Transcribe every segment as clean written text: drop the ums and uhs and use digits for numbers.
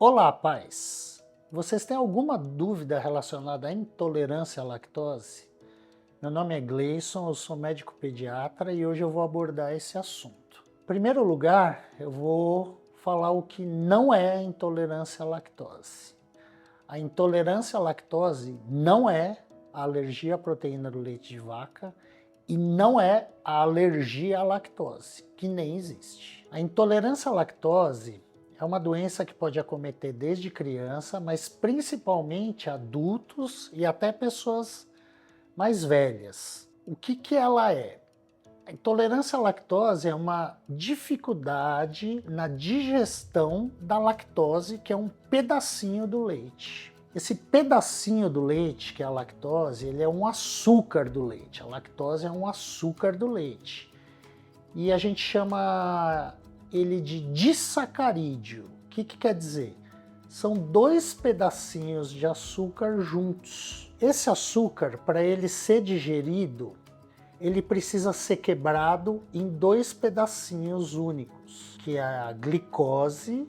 Olá, pais! Vocês têm alguma dúvida relacionada à intolerância à lactose? Meu nome é Gleison, eu sou médico pediatra e hoje eu vou abordar esse assunto. Em primeiro lugar, eu vou falar o que não é a intolerância à lactose. A intolerância à lactose não é a alergia à proteína do leite de vaca e não é a alergia à lactose, que nem existe. A intolerância à lactose é uma doença que pode acometer desde criança, mas principalmente adultos e até pessoas mais velhas. O que ela é? A intolerância à lactose é uma dificuldade na digestão da lactose, que é um pedacinho do leite. Esse pedacinho do leite, que é a lactose, ele é um açúcar do leite. A lactose é um açúcar do leite. E a gente chama ele de disacarídeo. O que quer dizer? São dois pedacinhos de açúcar juntos. Esse açúcar, para ele ser digerido, ele precisa ser quebrado em dois pedacinhos únicos, que é a glicose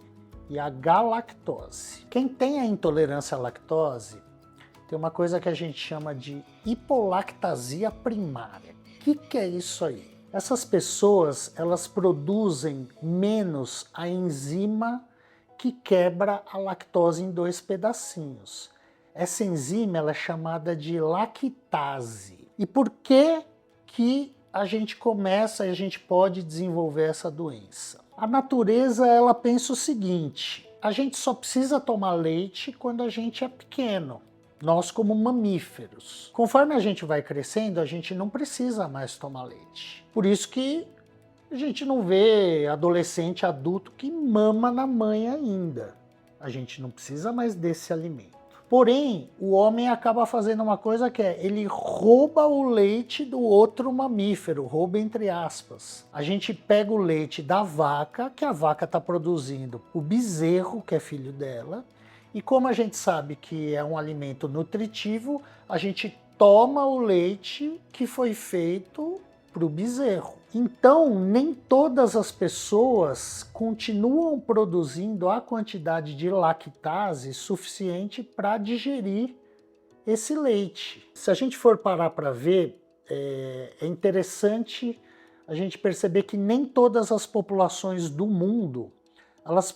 e a galactose. Quem tem a intolerância à lactose tem uma coisa que a gente chama de hipolactasia primária. O que é isso aí? Essas pessoas, elas produzem menos a enzima que quebra a lactose em dois pedacinhos. Essa enzima ela é chamada de lactase. E por que a gente pode desenvolver essa doença? A natureza, ela pensa o seguinte: a gente só precisa tomar leite quando a gente é pequeno. Nós como mamíferos. Conforme a gente vai crescendo, a gente não precisa mais tomar leite. Por isso que a gente não vê adolescente, adulto que mama na mãe ainda. A gente não precisa mais desse alimento. Porém, o homem acaba fazendo uma coisa que é, ele rouba o leite do outro mamífero, rouba entre aspas. A gente pega o leite da vaca, que a vaca está produzindo o bezerro, que é filho dela, e como a gente sabe que é um alimento nutritivo, a gente toma o leite que foi feito para o bezerro. Então, nem todas as pessoas continuam produzindo a quantidade de lactase suficiente para digerir esse leite. Se a gente for parar para ver, é interessante a gente perceber que nem todas as populações do mundo, elas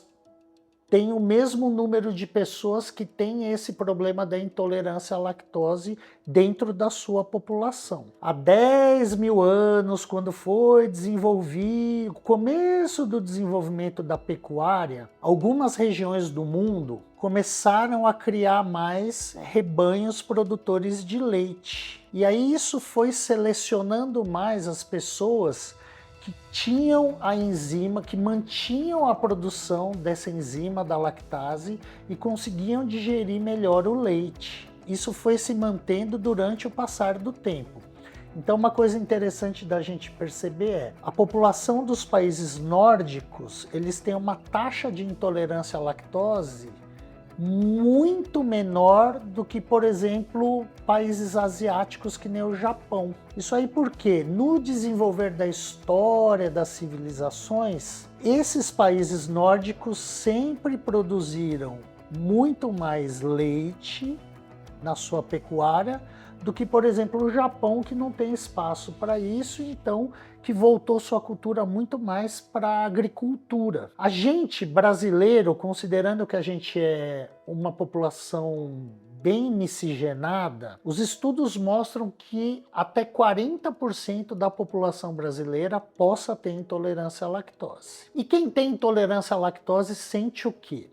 tem o mesmo número de pessoas que têm esse problema da intolerância à lactose dentro da sua população. Há 10 mil anos, quando foi desenvolvido, o começo do desenvolvimento da pecuária, algumas regiões do mundo começaram a criar mais rebanhos produtores de leite. E aí isso foi selecionando mais as pessoas que tinham a enzima, que mantinham a produção dessa enzima da lactase e conseguiam digerir melhor o leite. Isso foi se mantendo durante o passar do tempo. Então, uma coisa interessante da gente perceber é, a população dos países nórdicos, eles têm uma taxa de intolerância à lactose muito menor do que, por exemplo, países asiáticos que nem o Japão. Isso aí porque, no desenvolver da história das civilizações, esses países nórdicos sempre produziram muito mais leite na sua pecuária do que, por exemplo, o Japão, que não tem espaço para isso, então que voltou sua cultura muito mais para a agricultura. A gente, brasileiro, considerando que a gente é uma população bem miscigenada, os estudos mostram que até 40% da população brasileira possa ter intolerância à lactose. E quem tem intolerância à lactose sente o quê?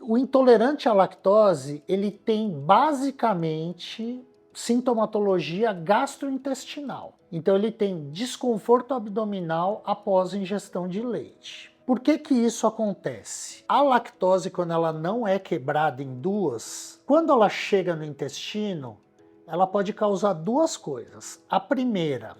O intolerante à lactose, ele tem basicamente sintomatologia gastrointestinal. Então ele tem desconforto abdominal após a ingestão de leite. Por que isso acontece? A lactose, quando ela não é quebrada em duas, quando ela chega no intestino, ela pode causar duas coisas. A primeira,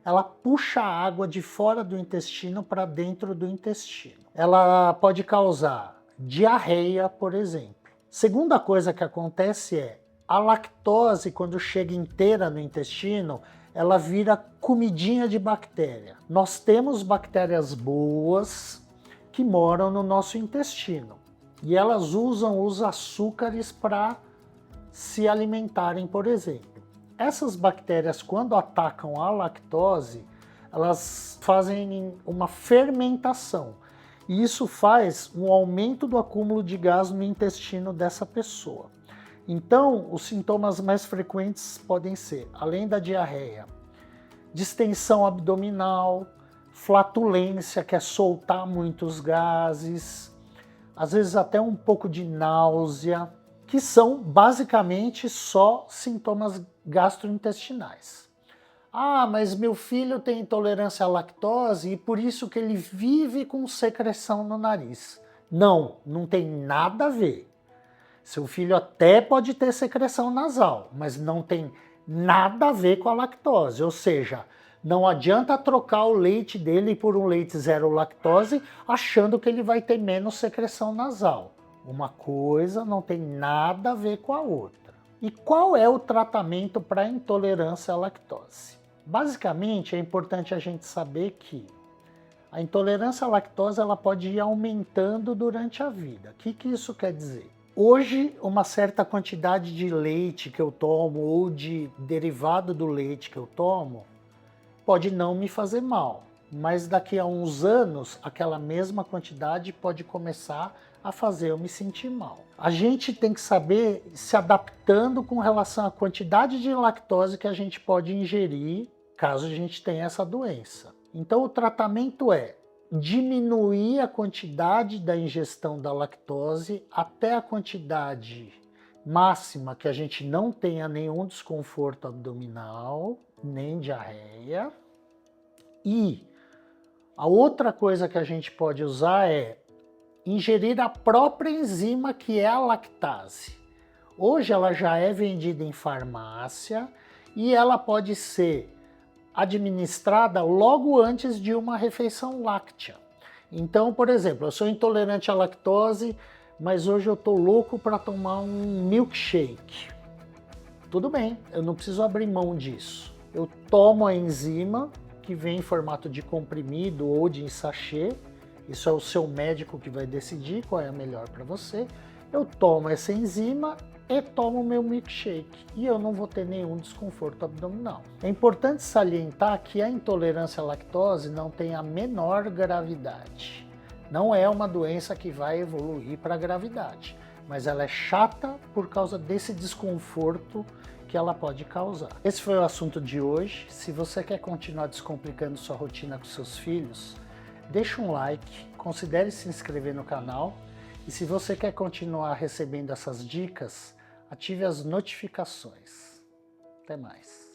ela puxa a água de fora do intestino para dentro do intestino. Ela pode causar diarreia, por exemplo. Segunda coisa que acontece é, a lactose, quando chega inteira no intestino, ela vira comidinha de bactéria. Nós temos bactérias boas que moram no nosso intestino. E elas usam os açúcares para se alimentarem, por exemplo. Essas bactérias, quando atacam a lactose, elas fazem uma fermentação. E isso faz um aumento do acúmulo de gás no intestino dessa pessoa. Então, os sintomas mais frequentes podem ser, além da diarreia, distensão abdominal, flatulência, que é soltar muitos gases, às vezes até um pouco de náusea, que são basicamente só sintomas gastrointestinais. Ah, mas meu filho tem intolerância à lactose e por isso que ele vive com secreção no nariz. Não, não tem nada a ver. Seu filho até pode ter secreção nasal, mas não tem nada a ver com a lactose. Ou seja, não adianta trocar o leite dele por um leite zero lactose achando que ele vai ter menos secreção nasal. Uma coisa não tem nada a ver com a outra. E qual é o tratamento para intolerância à lactose? Basicamente, é importante a gente saber que a intolerância à lactose ela pode ir aumentando durante a vida. O que isso quer dizer? Hoje, uma certa quantidade de leite que eu tomo ou de derivado do leite que eu tomo pode não me fazer mal, mas daqui a uns anos, aquela mesma quantidade pode começar a fazer eu me sentir mal. A gente tem que saber se adaptando com relação à quantidade de lactose que a gente pode ingerir caso a gente tenha essa doença. Então o tratamento é diminuir a quantidade da ingestão da lactose até a quantidade máxima que a gente não tenha nenhum desconforto abdominal, nem diarreia. E a outra coisa que a gente pode usar é ingerir a própria enzima que é a lactase. Hoje ela já é vendida em farmácia e ela pode ser administrada logo antes de uma refeição láctea. Então, por exemplo, eu sou intolerante à lactose, mas hoje eu tô louco para tomar um milkshake. Tudo bem, eu não preciso abrir mão disso. Eu tomo a enzima, que vem em formato de comprimido ou de sachê. Isso é o seu médico que vai decidir qual é a melhor para você. Eu tomo essa enzima e tomo o meu milkshake e eu não vou ter nenhum desconforto abdominal. É importante salientar que a intolerância à lactose não tem a menor gravidade. Não é uma doença que vai evoluir para a gravidade, mas ela é chata por causa desse desconforto que ela pode causar. Esse foi o assunto de hoje. Se você quer continuar descomplicando sua rotina com seus filhos, deixa um like, considere se inscrever no canal e se você quer continuar recebendo essas dicas, ative as notificações. Até mais.